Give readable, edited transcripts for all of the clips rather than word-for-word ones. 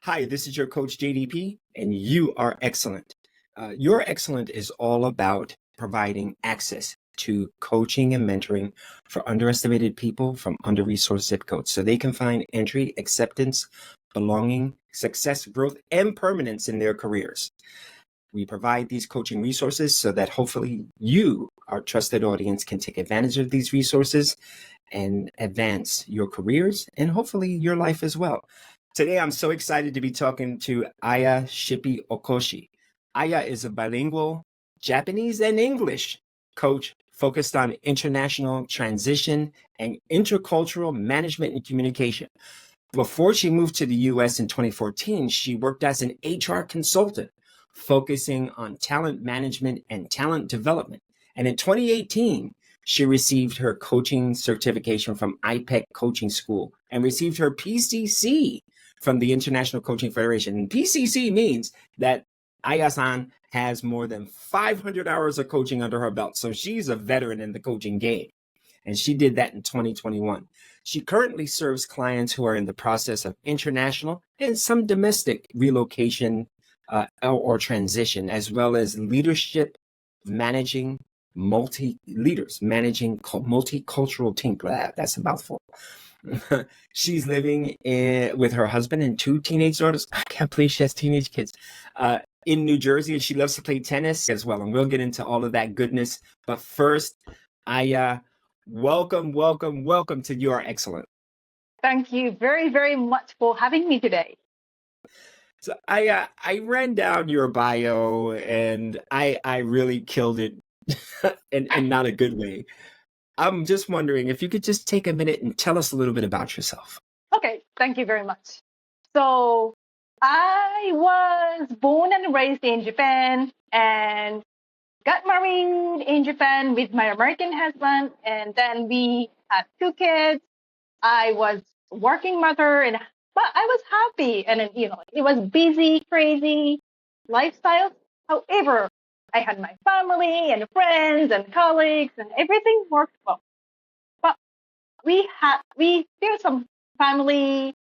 Hi, this is your coach JDP, and you are excellent. Your excellent is all about providing access to coaching and mentoring for underestimated people from under-resourced zip codes so they can find entry, acceptance, belonging, success, growth, and permanence in their careers. We provide these coaching resources so that hopefully you, our trusted audience, can take advantage of these resources and advance your careers and hopefully your life as well. Today, I'm so excited to be talking to Aya Sippie Okoshi. Aya is a bilingual Japanese and English coach focused on international transition and intercultural management and communication. Before she moved to the US in 2014, she worked as an HR consultant, focusing on talent management and talent development. And in 2018, she received her coaching certification from IPEC Coaching School and received her PCC from the International Coaching Federation. And PCC means that Aya-san has more than 500 hours of coaching under her belt. So she's a veteran in the coaching game. And she did that in 2021. She currently serves clients who are in the process of international and some domestic relocation or transition, as well as leadership managing multicultural team. That's a mouthful. She's living with her husband and two teenage daughters. I can't believe she has teenage kids in New Jersey, and she loves to play tennis as well. And we'll get into all of that goodness. But first, welcome to You Are Excellent. Thank you very, very much for having me today. So I ran down your bio and I really killed it in not a good way. I'm just wondering if you could just take a minute and tell us a little bit about yourself. Okay, thank you very much. So I was born and raised in Japan and got married in Japan with my American husband, and then we had two kids. I was working mother, but I was happy, and it was busy, crazy lifestyle. However, I had my family and friends and colleagues, and everything worked well. But still some family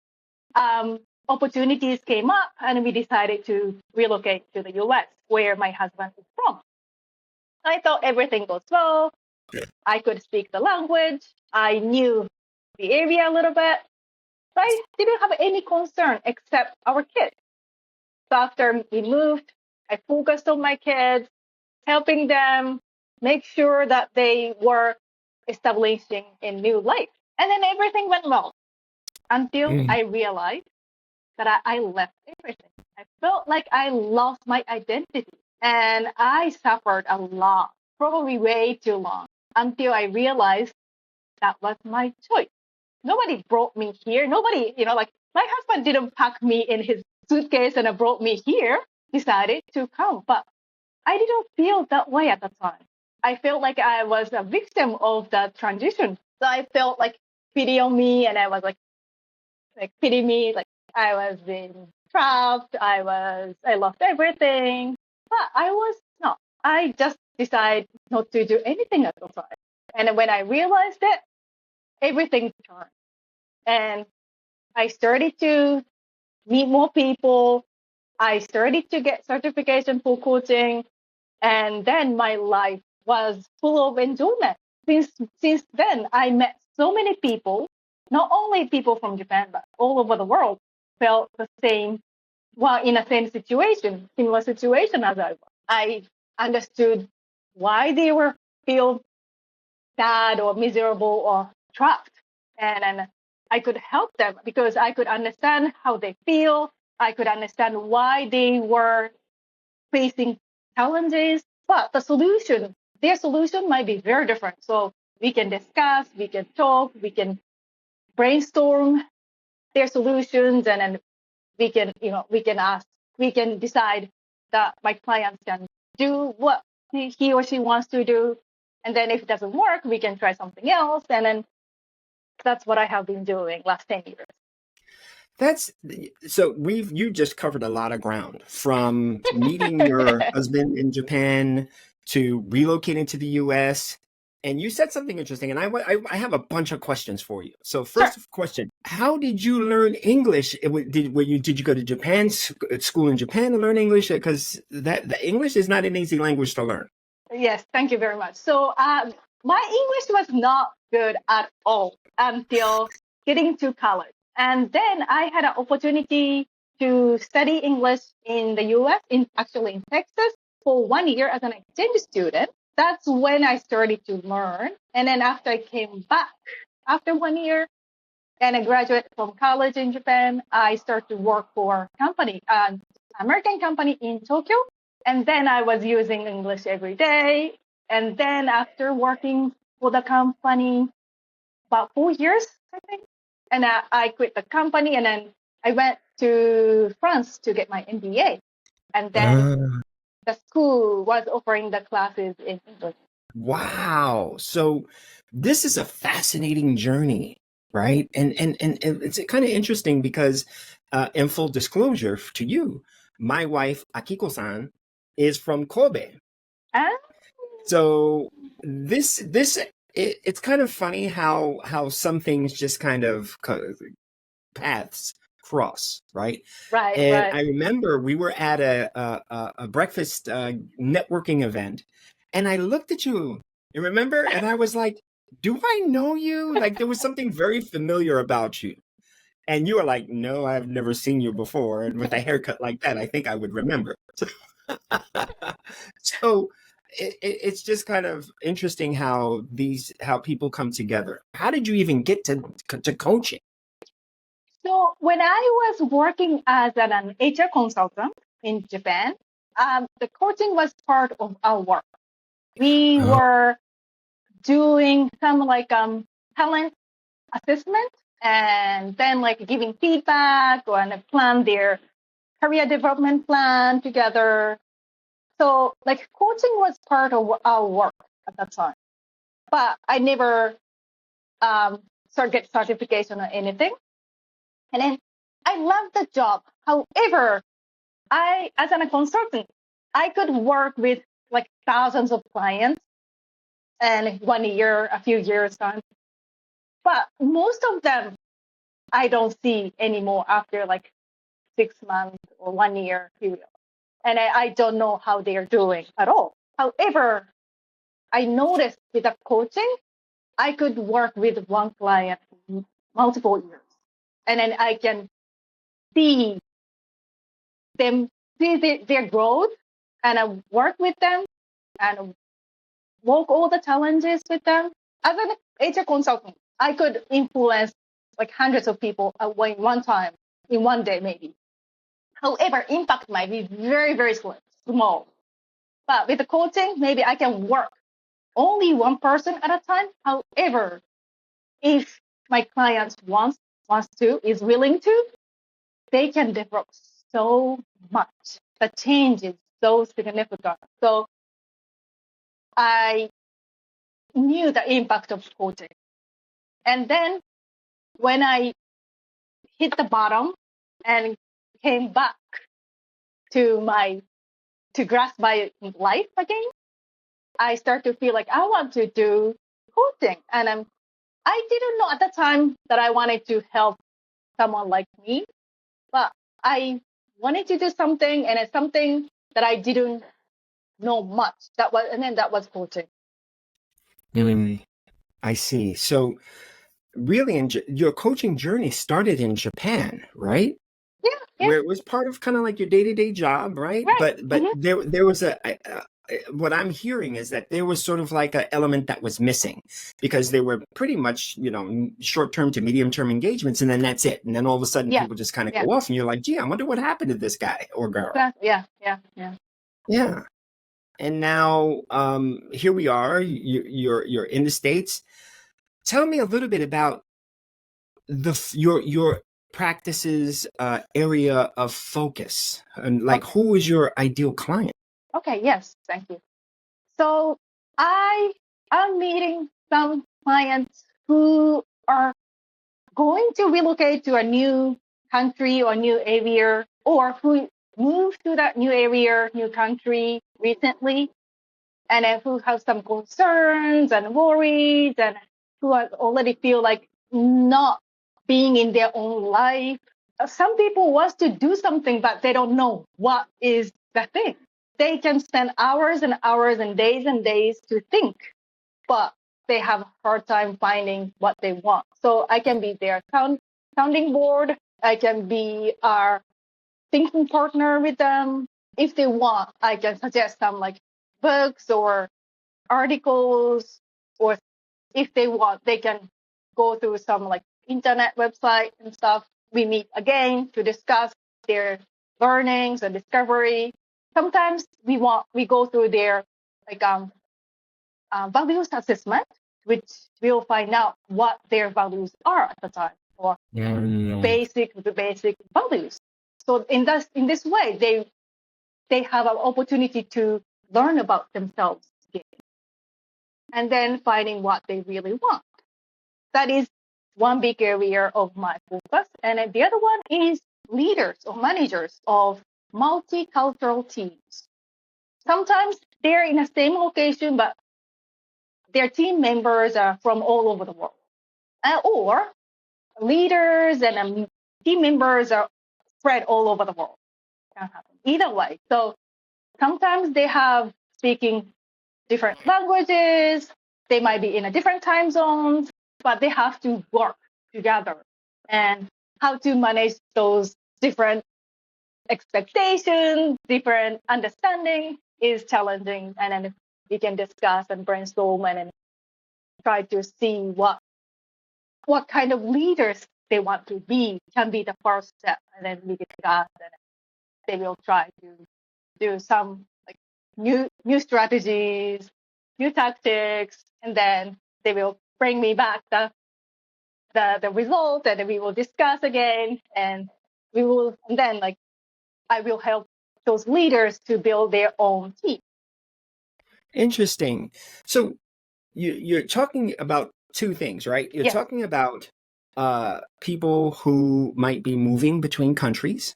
opportunities came up, and we decided to relocate to the U.S., where my husband is from. I thought everything goes well. I could speak the language. I knew the area a little bit. So I didn't have any concern except our kids. So after we moved, I focused on my kids, helping them make sure that they were establishing a new life. And then everything went well until I realized that I left everything. I felt like I lost my identity. And I suffered a lot, probably way too long, until I realized that was my choice. Nobody brought me here. Nobody, my husband didn't pack me in his suitcase and brought me here, decided to come. But I didn't feel that way at the time. I felt like I was a victim of that transition. So I felt like pity on me, and I was like pity me, like I was being trapped. I lost everything. But I was not. I just decided not to do anything at the time. And when I realized it, everything turned. And I started to meet more people. I started to get certification for coaching. And then my life was full of enjoyment. Since then, I met so many people, not only people from Japan, but all over the world, felt the same, in the same situation, similar situation as I was. I understood why they were feel sad or miserable or trapped. And I could help them because I could understand how they feel. I could understand why they were facing challenges, but their solution might be very different. So we can discuss, we can talk, we can brainstorm their solutions, and then we can ask, we can decide that my clients can do what he or she wants to do. And then if it doesn't work, we can try something else. And then that's what I have been doing last 10 years. You just covered a lot of ground, from meeting your husband in Japan to relocating to the US And you said something interesting, and I have a bunch of questions for you. So Sure. first question: how did you learn English? Did you go to Japan school in Japan to learn English? Because that the English is not an easy language to learn. Yes, thank you very much. So my English was not good at all until getting to college. And then I had an opportunity to study English in the US, actually in Texas, for 1 year as an exchange student. That's when I started to learn. And then after I came back after 1 year and I graduated from college in Japan, I started to work for a company, an American company in Tokyo. And then I was using English every day. And then after working for the company about 4 years, I think, and I quit the company and then I went to France to get my MBA. And then Uh, the school was offering the classes in English. wow. So this is a fascinating journey, right? And it's kind of interesting because, in full disclosure to you, my wife Akiko-san is from Kobe. And So it's kind of funny how some things just kind of paths cross, right? right, And right. I remember we were at a breakfast networking event, and I looked at you. You remember? And I was like, "Do I know you?" Like there was something very familiar about you. And you were like, "No, I've never seen you before." And with a haircut like that, I think I would remember. So it's just kind of interesting how people come together. How did you even get to coaching? So when I was working as an HR consultant in Japan, the coaching was part of our work. We Oh, were doing some like talent assessment and then like giving feedback or and plan their career development plan together. So like coaching was part of our work at that time. But I never get certification or anything. And then I love the job. However, as a consultant, I could work with like thousands of clients and 1 year, a few years time. But most of them I don't see anymore after like 6 months or 1 year period. And I don't know how they are doing at all. However, I noticed with the coaching, I could work with one client multiple years. And then I can see them, see their growth and I work with them and walk all the challenges with them. As an HR consultant, I could influence like hundreds of people at one time, in 1 day maybe. However, impact might be very, very small. But with the coaching, maybe I can work only one person at a time. However, if my client wants to, is willing to, they can develop so much. The change is so significant. So I knew the impact of coaching. And then when I hit the bottom and came back to grasp my life again, I start to feel like I want to do coaching. And I didn't know at the time that I wanted to help someone like me, but I wanted to do something and it's something that I didn't know much. That was coaching. mm, I see. So really, your coaching journey started in Japan, right? Yeah, yeah, Where it was part of kind of like your day-to-day job, right? right. But Hmm. there was what I'm hearing is that there was sort of like an element that was missing because they were pretty much, short-term to medium-term engagements, and then that's it. And then all of a sudden, Yeah, people just kind of yeah, go off, and you're like, "Gee, I wonder what happened to this guy or girl." yeah, yeah, yeah. Yeah. And now, here we are. You're in the States. Tell me a little bit about your practice's area of focus, and like Okay, who is your ideal client? okay, yes, thank you. So I am meeting some clients who are going to relocate to a new country or new area, or who moved to that new area, new country recently, and who have some concerns and worries, and who already feel like not being in their own life. Some people want to do something, but they don't know what is the thing. They can spend hours and hours and days to think, but they have a hard time finding what they want. So I can be their sounding board. I can be our thinking partner with them. If they want, I can suggest some like books or articles, or if they want, they can go through some like internet website and stuff. We meet again to discuss their learnings and discovery. Sometimes we go through their like values assessment, which we'll find out what their values are at the time, or basic values. So in this way, they have an opportunity to learn about themselves again, and then finding what they really want. That is one big area of my focus. And then the other one is leaders or managers of multicultural teams. Sometimes they're in the same location, but their team members are from all over the world. Or leaders and team members are spread all over the world. Can happen either way. So sometimes they have speaking different languages. They might be in a different time zones, but they have to work together. And how to manage those different expectations, different understanding is challenging. And then we can discuss and brainstorm and then try to see what kind of leaders they want to be can be the first step. And then we discuss and they will try to do some like new strategies, new tactics, and then they will bring me back the result, and then we will discuss again, and then like I will help those leaders to build their own team. Interesting. So you're talking about two things, right? You're talking about people who might be moving between countries,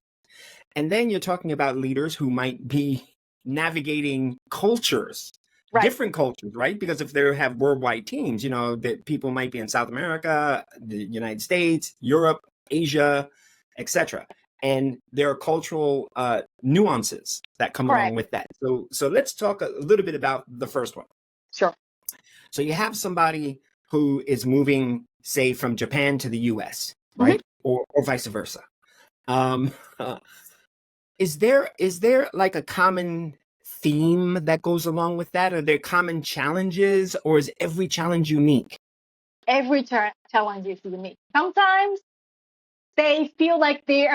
and then you're talking about leaders who might be navigating cultures, different cultures, right? Because if they have worldwide teams, that people might be in South America, the United States, Europe, Asia, etc. And there are cultural nuances that come along with that. So let's talk a little bit about the first one. Sure. So you have somebody who is moving, say, from Japan to the US, right? Or vice versa. Is there like a common theme that goes along with that? Are there common challenges, or is every challenge unique? Every challenge is unique. Sometimes they feel like their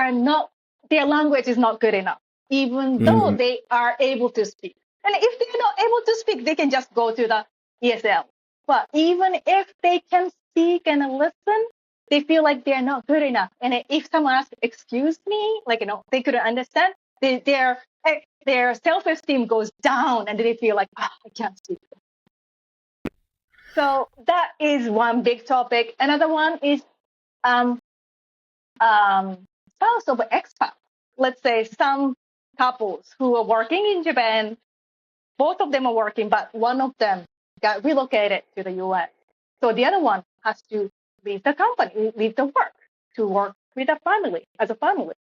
language is not good enough, even though they are able to speak. And if they're not able to speak, they can just go to the ESL. But even if they can speak and listen, they feel like they're not good enough. And if someone asks, excuse me, like, they couldn't understand, their self-esteem goes down and they feel like, I can't speak. So that is one big topic. Another one is spouse of expat. Let's say some couples who are working in Japan, both of them are working, but one of them got relocated to the US. So the other one has to leave the company, leave the work to work with a family, as a family.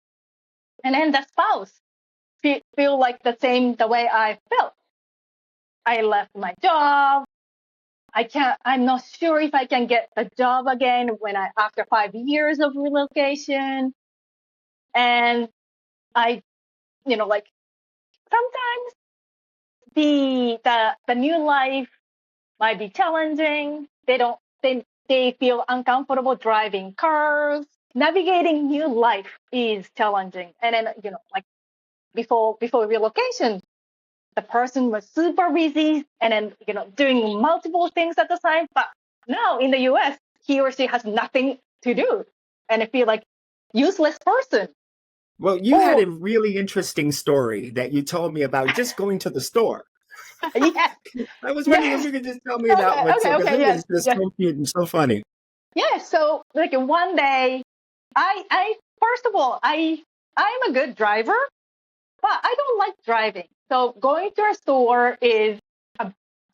And then the spouse feel like the way I felt. I left my job. I'm not sure if I can get a job again after 5 years of relocation. And I, like sometimes the new life might be challenging. They feel uncomfortable driving cars. Navigating new life is challenging. And then, like before relocation, the person was super busy and then, doing multiple things at the time. But now in the US, he or she has nothing to do. And I feel like useless person. Well, you had a really interesting story that you told me about just going to the store. Yes. I was wondering if you could just tell me that one. It's just so cute and so funny. Yeah. So like one day, I first of all, I'm a good driver, but I don't like driving. So going to a store is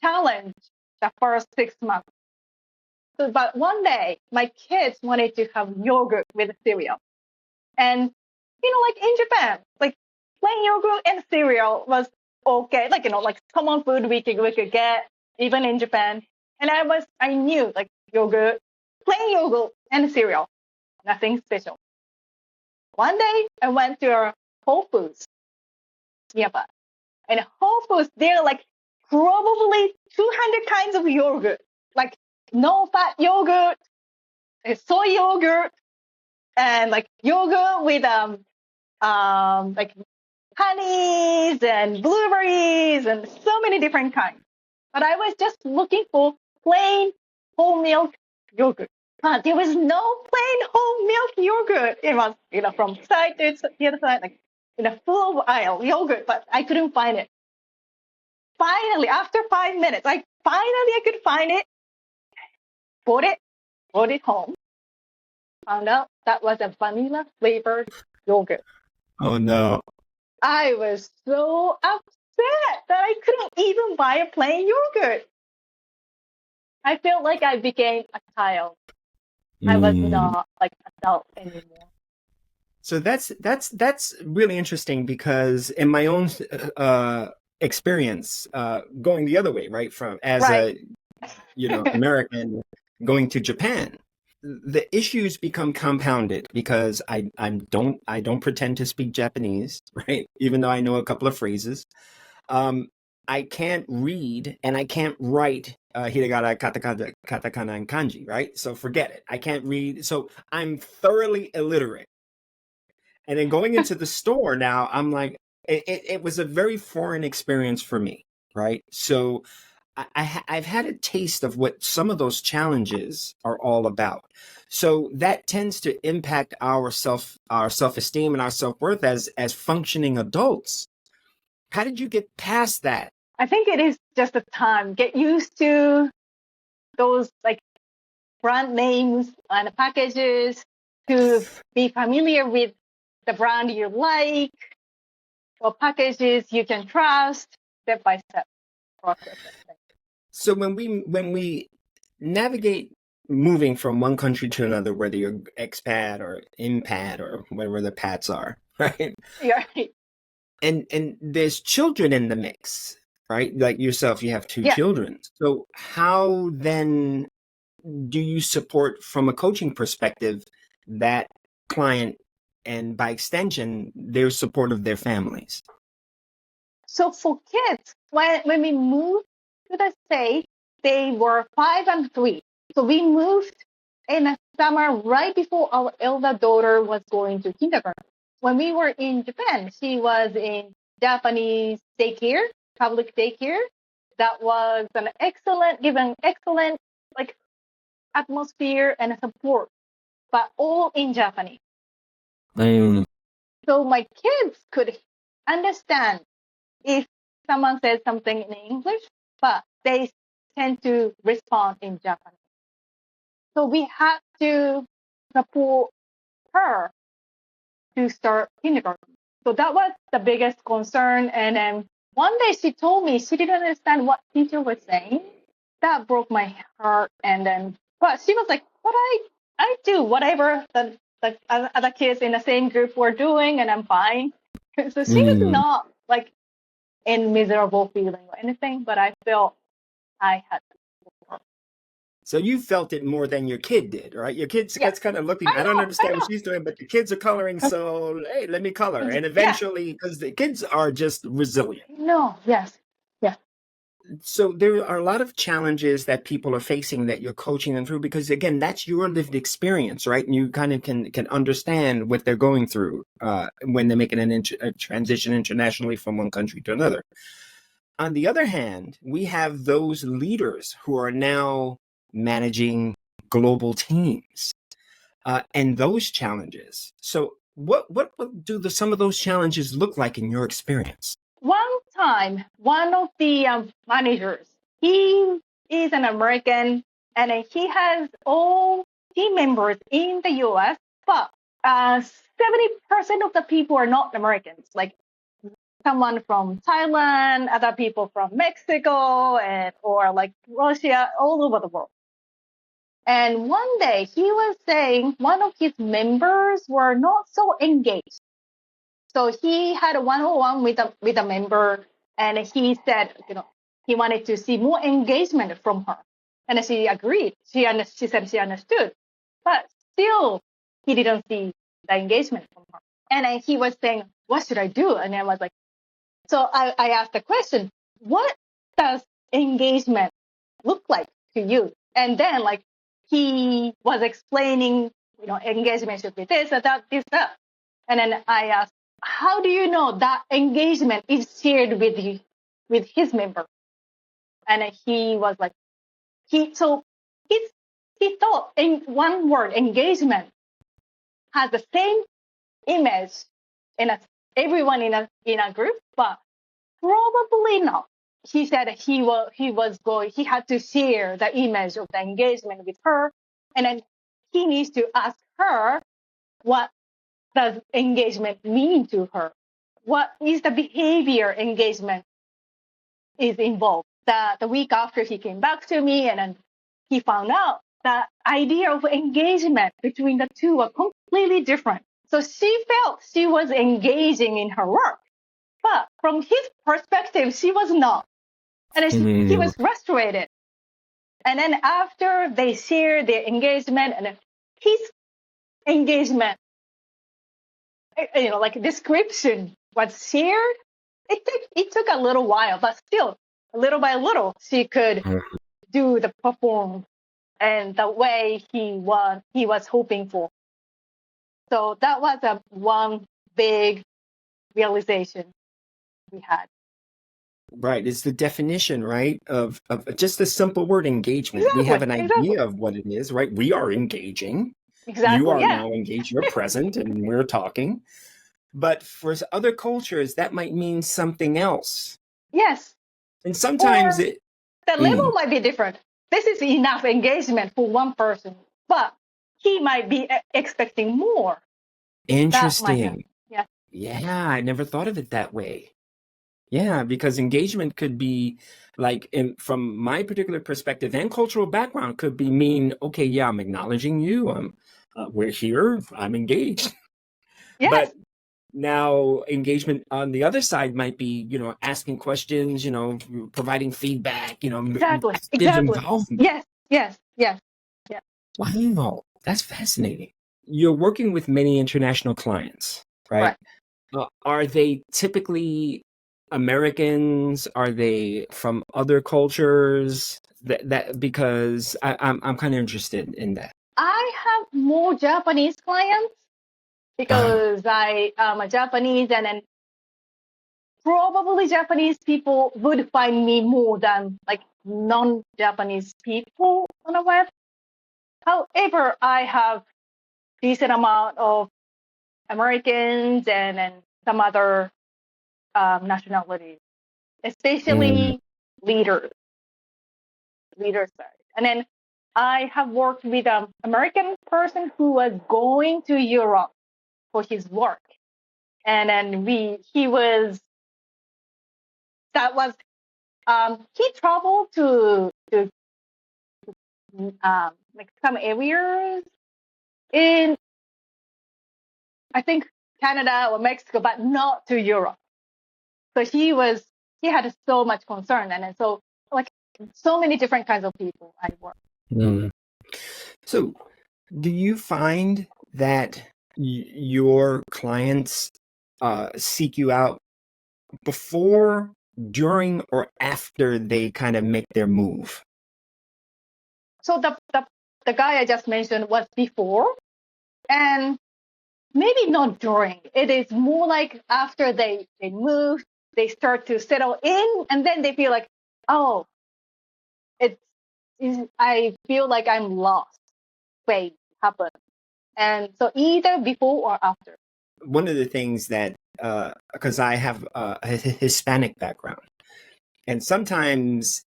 challenge the first 6 months. So, but one day, my kids wanted to have yogurt with cereal. And, like in Japan, like plain yogurt and cereal was okay. Like, like common food we could get even in Japan. And I knew like yogurt, plain yogurt and cereal, nothing special. One day I went to a Whole Foods nearby. And Whole Foods, there are like probably 200 kinds of yogurt, like no fat yogurt, soy yogurt, and like yogurt with like honeys and blueberries and so many different kinds. But I was just looking for plain whole milk yogurt. But there was no plain whole milk yogurt. It was, from side to the other side, like in a full aisle yogurt, but I couldn't find it. Finally, after 5 minutes, I could find it, brought it home, found out that was a vanilla flavored yogurt. Oh no. I was so upset that I couldn't even buy a plain yogurt. I felt like I became a child. I was not like adult anymore. So that's really interesting because in my own experience, going the other way, right, from as Right. a American going to Japan, the issues become compounded because I don't pretend to speak Japanese, right? Even though I know a couple of phrases. I can't read and I can't write hiragana, katakana, and kanji, right? So forget it. I can't read. So I'm thoroughly illiterate. And then going into the store now, I'm like, it was a very foreign experience for me, right? So I've had a taste of what some of those challenges are all about. So that tends to impact our self-esteem and our self-worth as functioning adults. How did you get past that? I think it is just a time. Get used to those like brand names and packages, to be familiar with the brand you like, or packages you can trust, step by step process. So when we navigate moving from one country to another, whether you're expat or impat or whatever the pats are, right? Yeah. And there's children in the mix, right? Like yourself, you have two Yeah. children. So how then do you support from a coaching perspective that client and by extension their support of their families? So for kids, when we moved to the States, they were 5 and 3. So we moved in the summer right before our elder daughter was going to kindergarten. When we were in Japan, she was in Japanese daycare, public daycare. That was given excellent like atmosphere and support, but all in Japanese. So my kids could understand if someone says something in English, but they tend to respond in Japanese. So we had to support her to start kindergarten. So that was the biggest concern. And then one day she told me she didn't understand what teacher was saying. That broke my heart. But she was like, "What I do whatever the other kids in the same group were doing, and I'm fine." So she was not like in miserable feeling or anything, but I felt I had to. So you felt it more than your kid did, right? Your kid's kind of looking, I don't I understand know. what she's doing, but the kids are coloring, so hey, let me color. And eventually, because the kids are just resilient. No, yes. So there are a lot of challenges that people are facing that you're coaching them through, because again, that's your lived experience, right? And you kind of can understand what they're going through when they're making a transition internationally from one country to another. On the other hand, we have those leaders who are now managing global teams and those challenges. So what do some of those challenges look like in your experience? One time, one of the managers, he is an American, and he has all team members in the US, but 70% of the people are not Americans. Like someone from Thailand, other people from Mexico, or like Russia, all over the world. And one day he was saying one of his members were not so engaged. So he had a one-on-one with a member, and he said, he wanted to see more engagement from her. And she agreed. She said she understood. But still, he didn't see the engagement from her. And then he was saying, what should I do? And I was like, so I asked the question, what does engagement look like to you? And then like he was explaining, engagement should be this, that, this, that. And then I asked, how do you know that engagement is shared with his member? And he was like, he thought in one word, engagement has the same image in everyone in a group, but probably not. He said he had to share the image of the engagement with her, and then he needs to ask her, what does engagement mean to her? What is the behavior engagement is involved? The week after he came back to me, and then he found out the idea of engagement between the two were completely different. So she felt she was engaging in her work, but from his perspective, she was not. And he was frustrated. And then after they shared their engagement, and his engagement, like description was shared, it took a little while, but still, little by little, she could do the perform and the way he was hoping for. So that was one big realization we had. Right. It's the definition, right, of just the simple word engagement. Exactly, We have an idea exactly. of what it is, right? We are engaging. Exactly. You are Yeah. now engaged. You're present and we're talking. But for other cultures, that might mean something else. Yes. And sometimes the level might be different. This is enough engagement for one person, but he might be expecting more. Interesting. Yeah. Yeah, I never thought of it that way. Yeah, because engagement could be like, from my particular perspective and cultural background, could be mean, okay, yeah, I'm acknowledging you. We're here. I'm engaged. Yes. But now engagement on the other side might be, asking questions, providing feedback, Exactly. active involvement. Yes. Yeah. Wow, that's fascinating. You're working with many international clients, right? Are they typically Americans? Are they from other cultures? That because I'm kind of interested in that. I have more Japanese clients because I am a Japanese, and then probably Japanese people would find me more than like non-Japanese people on the web. However, I have decent amount of Americans and some other nationalities, especially leaders side. And then I have worked with an American person who was going to Europe for his work. And then he traveled to like some areas in, I think, Canada or Mexico, but not to Europe. So he had so much concern, and then so like so many different kinds of people I work. So, do you find that your clients seek you out before, during, or after they kind of make their move? So the guy I just mentioned was before, and maybe not during. It is more like after they move, they start to settle in, and then they feel like, oh, I feel like I'm lost. Wait, happened. And so either before or after. One of the things that, because I have a Hispanic background, and sometimes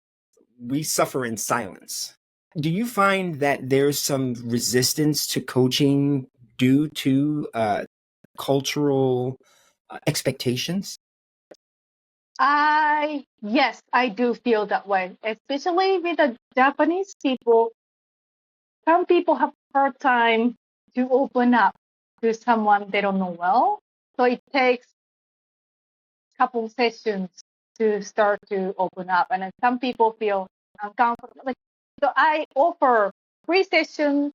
we suffer in silence. Do you find that there's some resistance to coaching due to cultural expectations? Yes, I do feel that way, especially with the Japanese people. Some people have hard time to open up to someone they don't know well. So it takes a couple sessions to start to open up. And then some people feel uncomfortable. So I offer 3 sessions.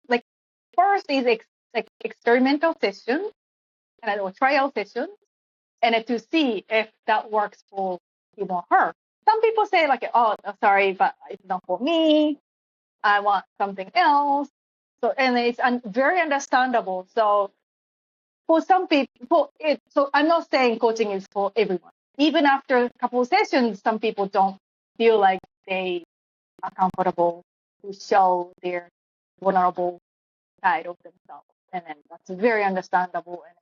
First is experimental session or trial session, and to see if that works for him or her. Some people say oh, sorry, but it's not for me. I want something else. So, and it's very understandable. So for some people, so I'm not saying coaching is for everyone. Even after a couple of sessions, some people don't feel like they are comfortable to show their vulnerable side of themselves. And then that's very understandable. And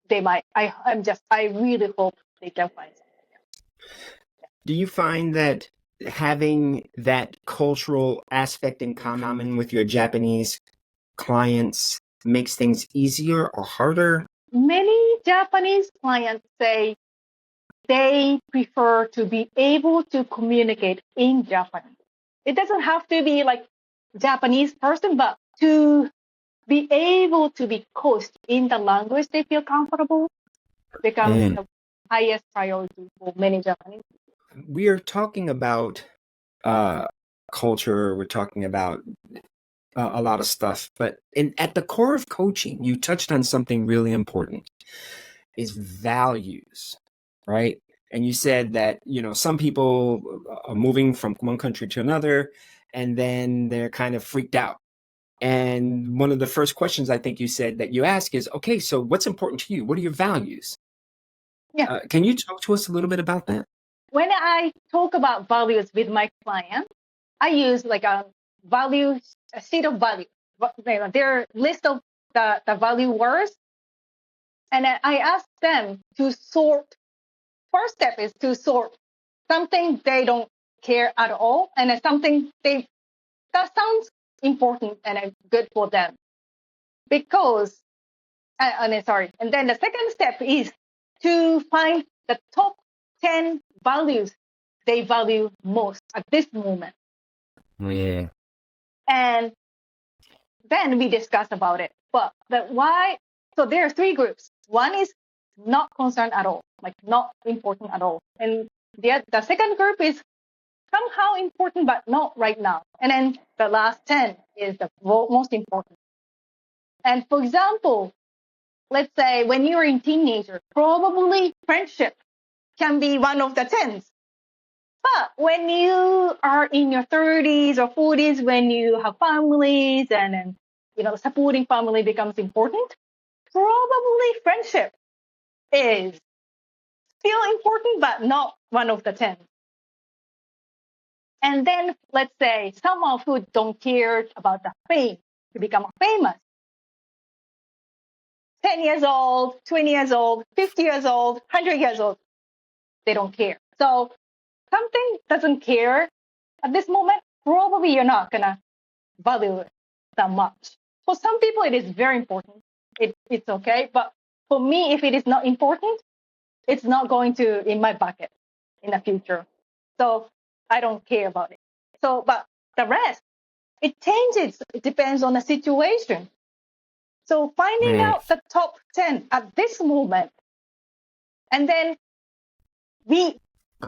they might, I really hope they can find something. Do you find that having that cultural aspect in common with your Japanese clients makes things easier or harder? Many Japanese clients say they prefer to be able to communicate in Japanese. It doesn't have to be like Japanese person, but to be able to be coached in the language they feel comfortable becomes the highest priority for many Japanese. We are talking about culture. We're talking about a lot of stuff, but at the core of coaching, you touched on something really important: is values, right? And you said that some people are moving from one country to another, and then they're kind of freaked out. And one of the first questions I think you said that you ask is, okay, so what's important to you? What are your values? Yeah. Can you talk to us a little bit about that? When I talk about values with my clients, I use a sheet of values, their list of the value words. And then I ask them to sort. First step is to sort something they don't care at all, and then something that sounds important and good for them. Because, and then the second step is to find the top 10 values they value most at this moment. Yeah. And then we discuss about it. But why? So there are 3 groups. One is not concerned at all, not important at all. And the second group is somehow important, but not right now. And then the last 10 is the most important. And for example, let's say when you're a teenager, probably friendship can be one of the 10s. But when you are in your 30s or 40s, when you have families and supporting family becomes important, probably friendship is still important, but not one of the 10. And then let's say someone who don't care about the fame to become famous. 10 years old, 20 years old, 50 years old, 100 years old, they don't care. So something doesn't care at this moment, probably you're not going to value it that much. For some people, it is very important. It's okay. But for me, if it is not important, it's not going to in my bucket in the future. So I don't care about it. So, but the rest, it changes. It depends on the situation. So finding out the top 10 at this moment, and then we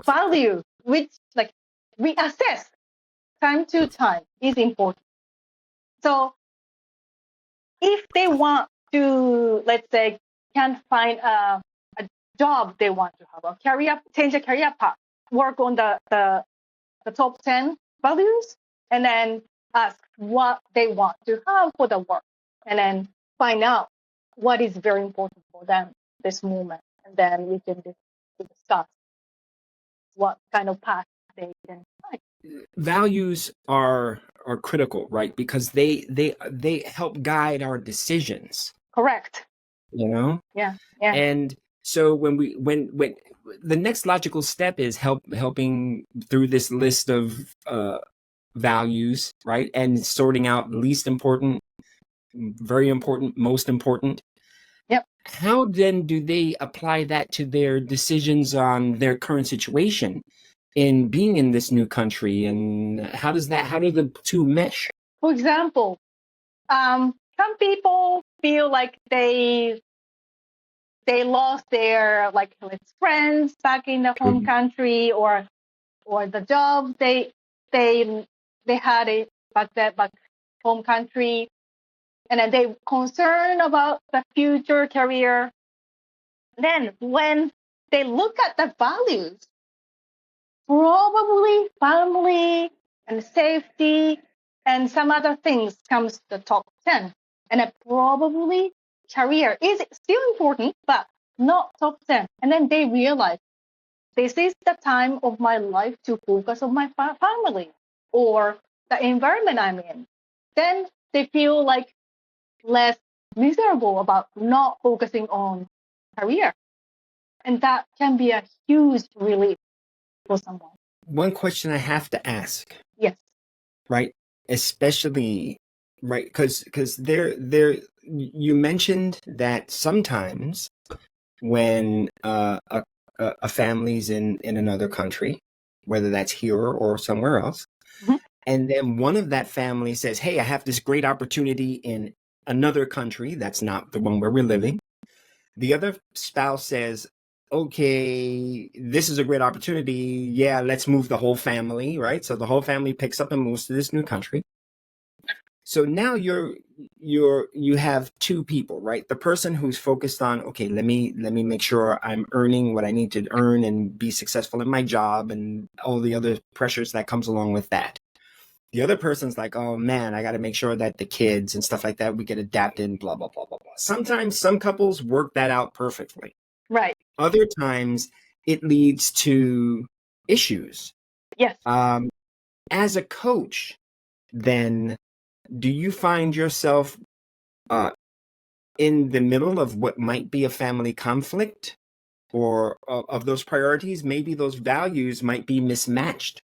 value, we assess time to time is important. So if they want to, let's say, can find a job they want to have, change a career path, work on the top 10 values, and then ask what they want to have for the work, and then find out what is very important for them this moment, and then we can discuss what kind of path they can find. Values are critical, right? Because they help guide our decisions. Correct. Yeah. And so when the next logical step is helping through this list of values, right? And sorting out least important, very important, most important. Yep. How then do they apply that to their decisions on their current situation in being in this new country? And how do the two mesh? For example, some people feel like they lost their like friends back in the home country, or the job they had it back home country, and then they concerned about the future career. Then when they look at the values, probably family and safety and some other things comes to the top 10. And then probably career is still important, but not top 10. And then they realize this is the time of my life to focus on my family or the environment I'm in. Then they feel like less miserable about not focusing on career. And that can be a huge relief for someone. One question I have to ask. Yes. Right. Especially, right. Because you mentioned that sometimes when a family's in another country, whether that's here or somewhere else, Mhm. and then one of that family says, hey, I have this great opportunity in another country that's not the one where we're living. The other spouse says, okay, this is a great opportunity. Yeah, let's move the whole family, right? So the whole family picks up and moves to this new country. So now you have two people, right? The person who's focused on, okay, let me make sure I'm earning what I need to earn and be successful in my job and all the other pressures that comes along with that. The other person's like, oh man, I got to make sure that the kids and stuff like that, we get adapted and blah, blah, blah, blah, blah. Sometimes some couples work that out perfectly. Right. Other times it leads to issues. Yes. As a coach, then do you find yourself in the middle of what might be a family conflict or of those priorities? Maybe those values might be mismatched.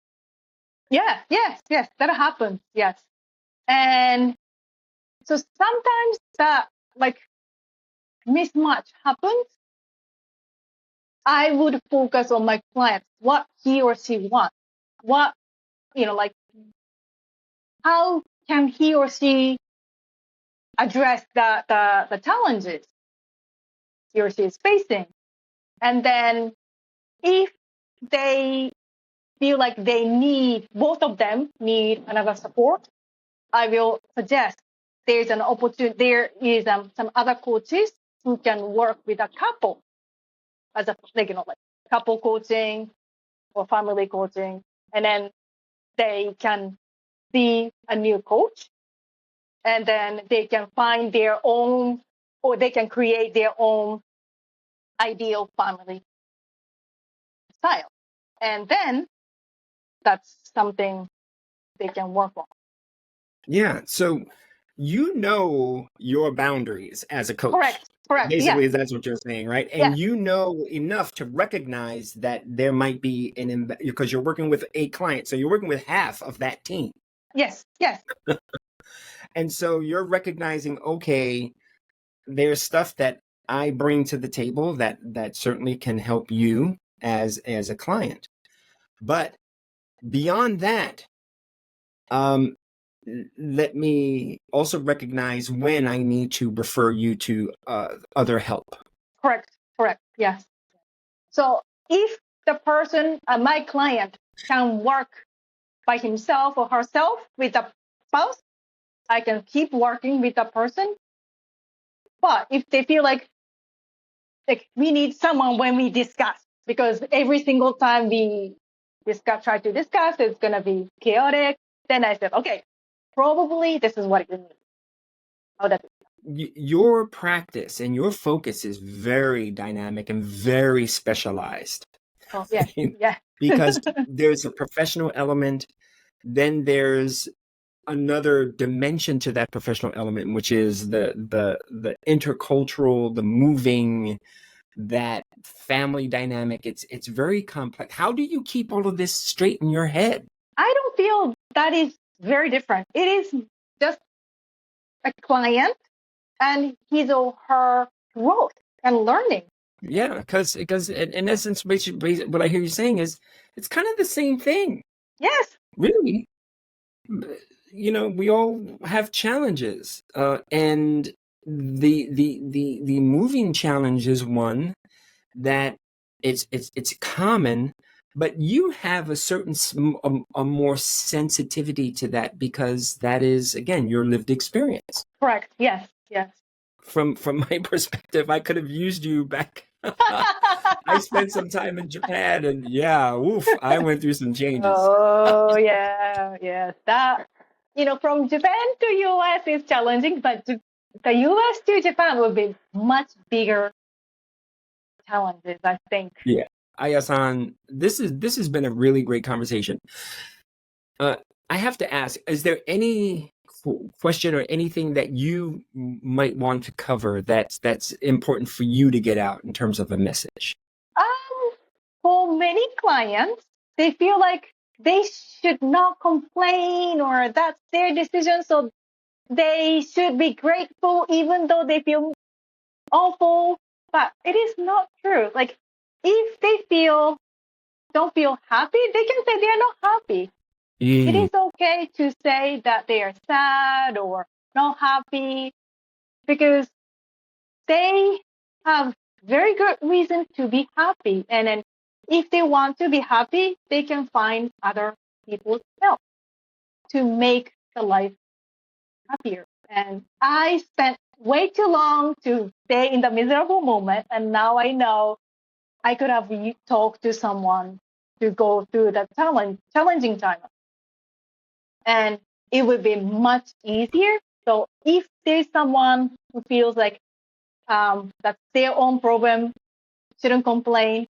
Yeah, yes, that happens. Yes. And so sometimes that like mismatch happens. I would focus on my client, what he or she wants, what, like how can he or she address the challenges he or she is facing. And then if they feel like both of them need another support, I will suggest there's an opportunity. There is some other coaches who can work with a couple as a like couple coaching or family coaching, and then they can be a new coach, and then they can find their own, or they can create their own ideal family style, and then that's something they can work on. Yeah. So you know your boundaries as a coach. Correct. Basically, Yeah. that's what you're saying, right? And Yeah. you know enough to recognize that there might be because you're working with a client, so you're working with half of that team. Yes. And so you're recognizing, okay, there's stuff that I bring to the table that certainly can help you as a client. But beyond that, let me also recognize when I need to refer you to other help. Correct. Yes. So if the person, my client, can work by himself or herself with a spouse, I can keep working with the person. But if they feel like we need someone when we discuss, because every single time we try to discuss, it's going to be chaotic. Then I said, okay, probably this is what you need. How does it? Your practice and your focus is very dynamic and very specialized. Oh, yeah. Yeah. Because there's a professional element, then there's another dimension to that professional element, which is the intercultural, the moving, that family dynamic. It's very complex. How do you keep all of this straight in your head? I don't feel that is very different. It is just a client and his or her growth. and learning. Yeah, because in essence, basically, what I hear you saying is it's kind of the same thing. Yes, Really. We all have challenges, and the moving challenge is one that it's common, but you have a certain a more sensitivity to that because that is, again, your lived experience. correct. Yes, yes. From my perspective, I could have used you back. I spent some time in Japan, and yeah, oof, I went through some changes. Oh, yeah, yes. That, from Japan to US is challenging, but the US to Japan will be much bigger challenges, I think. Yeah. Aya-san, this has been a really great conversation. I have to ask, is there any question or anything that you might want to cover that's important for you to get out in terms of a message? For many clients, they feel like they should not complain or that's their decision, so they should be grateful even though they feel awful. But it is not true. Like, if they don't feel happy, they can say they are not happy. It is okay to say that they are sad or not happy because they have very good reason to be happy. And then if they want to be happy, they can find other people's help to make the life happier. And I spent way too long to stay in the miserable moment. And now I know I could have talked to someone to go through that challenging time. And it would be much easier. So if there's someone who feels like that's their own problem, shouldn't complain,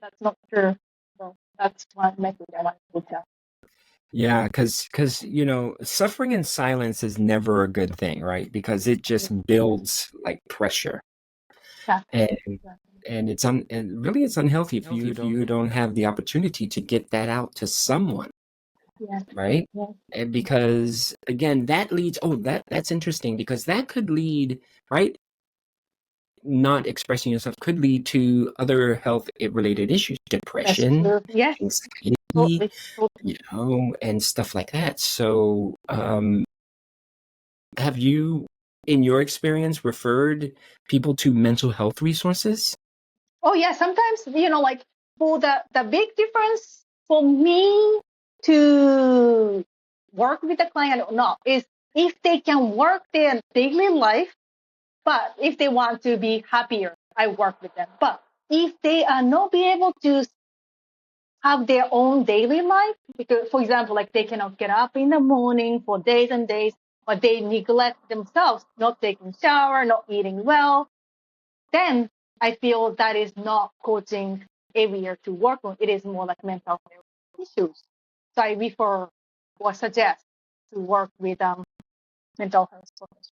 that's not true. So that's one message I want to tell. Yeah, because suffering in silence is never a good thing, right? Because it just builds like pressure, and and really it's unhealthy if you don't have the opportunity to get that out to someone. Yeah. Right? Yeah. And because again, that leads, that's interesting because that could lead, right? Not expressing yourself could lead to other health related issues, depression, Yes. anxiety, Totally. and stuff like that. So, have you, in your experience, referred people to mental health resources? Oh yeah, sometimes like for the big difference for me to work with the client or not is if they can work their daily life, but if they want to be happier, I work with them. But if they are not be able to have their own daily life, because for example, like they cannot get up in the morning for days and days, or they neglect themselves, not taking shower, not eating well, then I feel that is not coaching area to work on. It is more like mental health issues. So I refer or suggest to work with mental health professionals.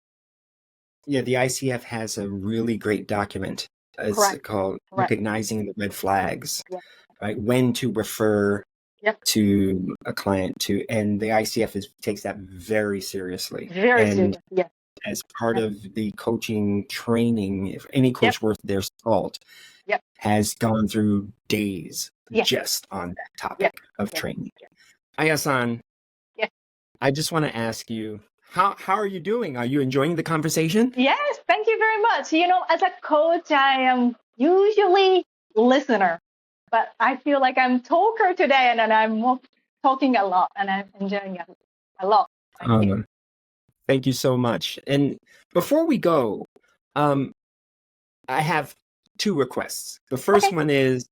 Yeah, the ICF has a really great document. It's called Recognizing the Red Flags, right? When to refer to a client to, and the ICF takes that very seriously. Very serious, yes. As part of the coaching training, if any coach worth their salt has gone through days just on that topic of training. Aya-san, I just want to ask you, how are you doing? Are you enjoying the conversation? Yes, thank you very much. As a coach, I am usually listener, but I feel like I'm talker today, and I'm talking a lot, and I'm enjoying it a lot. Thank you so much. And before we go, I have two requests. The first one is,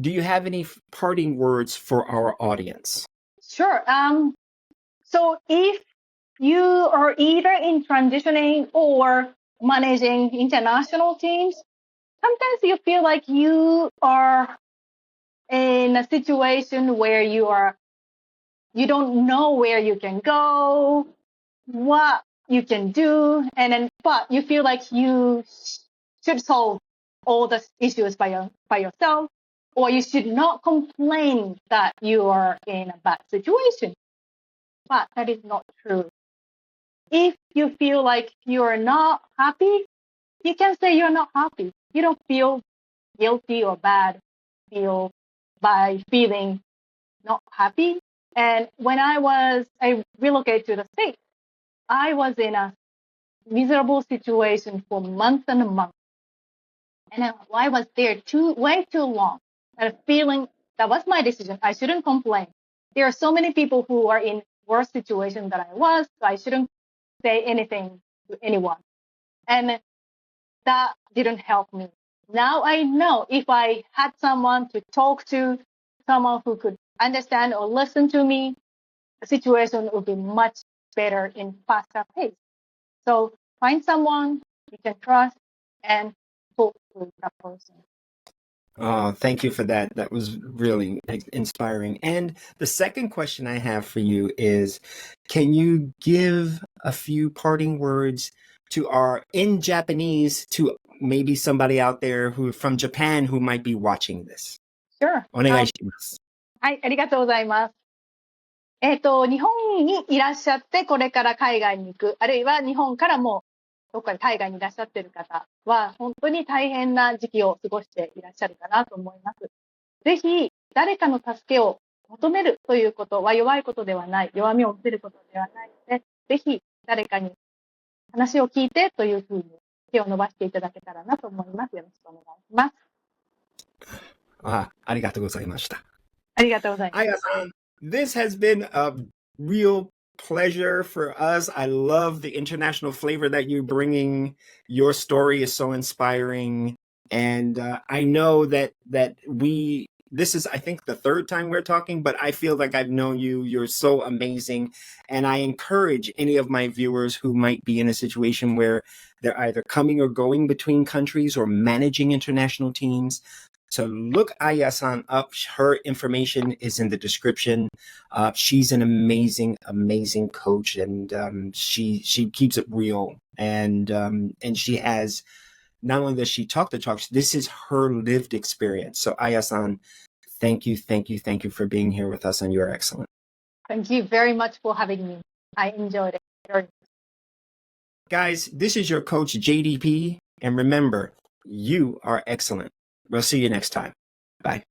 do you have any parting words for our audience? Sure. So if you are either in transitioning or managing international teams, sometimes you feel like you are in a situation where you don't know where you can go, what you can do, but you feel like you should solve all the issues by yourself, or you should not complain that you are in a bad situation. But that is not true. If you feel like you are not happy, you can say you're not happy. you don't feel guilty or bad feel by feeling not happy. And when I relocated to the States, I was in a miserable situation for months and months. And I was there way too long. And feeling that was my decision. I shouldn't complain. There are so many people who are in worse situation than I was, so I shouldn't say anything to anyone. And that didn't help me. Now I know if I had someone to talk to, someone who could understand or listen to me, the situation would be much better in faster pace. So find someone you can trust and talk to that person. Oh, thank you for that. That was really inspiring. And the second question I have for you is, can you give a few parting words in Japanese to maybe somebody out there who from Japan who might be watching this? Sure. お願いします。はい、ありがとうございます。日本にいらっしゃって、これから海外に行く、あるいは日本からもどっかで海外にいらっしゃっている方は、本当に大変な時期を過ごしていらっしゃるかなと思います。ぜひ、誰かの助けを求めるということは弱いことではない、弱みを見せることではないので、ぜひ、誰かに話を聞いてというふうに手を伸ばしていただけたらなと思います。よろしくお願いします。ありがとうございました。ありがとうございます。Aya-san, this has been a real pleasure for us. I love the international flavor that you're bringing. Your story is so inspiring. And I know that this is, I think, the third time we're talking, but I feel like I've known you. You're so amazing. And I encourage any of my viewers who might be in a situation where they're either coming or going between countries or managing international teams. So look Aya-san up. Her information is in the description. She's an amazing, amazing coach, and she keeps it real. And she has, not only does she talk the talk, this is her lived experience. So Aya-san, thank you for being here with us on You're Excellent. Thank you very much for having me. I enjoyed it very much. Guys, this is your coach JDP, and remember, you are excellent. We'll see you next time. Bye.